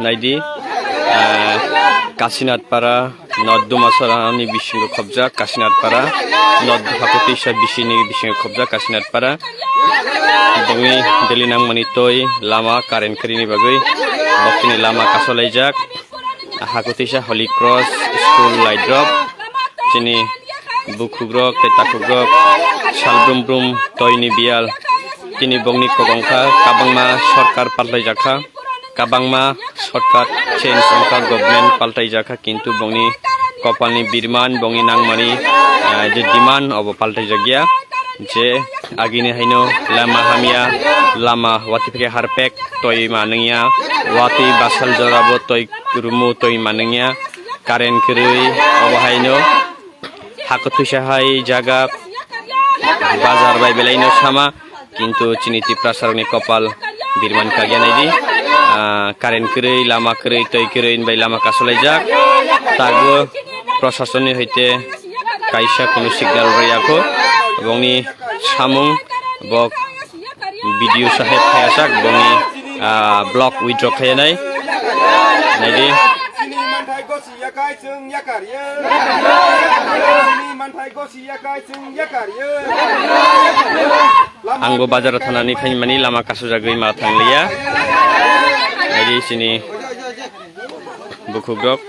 naidi Kasinatpara Noddumasarani bisingo khobja Kasinatpara Noddu Hakutisa bisini bisingo khobja Kasinatpara bongi delinang manitoi lama karen krini bagoi boktini lama kasolaijak Hakutisa Holy Cross School Light Drop chini Bukhugrok Tetakugrok Salbrumbrum Toini Bial kini bongni kogongkha kabangma sarkar paltai jakha kabangma shortcut change ongkha government paltai jakha kintu bongni kopalni birman bongi nangmani je demand obo paltai jagya je agini haino lama hamia lama wati pheke harpek toi manengya wati basal jorabo toi rumu toi manengya karen krui obo haino hakutusa hai jaga bazar bai belaino sama কিন্তু চিনিতি প্রাসারনি কপাল বিরমান কাগিয়া নাইদি current করেই লামা করেই তৈ করেই by Lama কাসলাই যাক তাগো প্রশাসনের হইতে কাইসা কোনো সিগন্যাল রাখো এবং নি সামুং বক ভিডিও সাহেব খায়াসাক বংনি ব্লক উইথড্র খায় নাই নাইদি Anggo bazar thanani phaimani lama kasujagoi ma thanglia edi sini Bukhugrok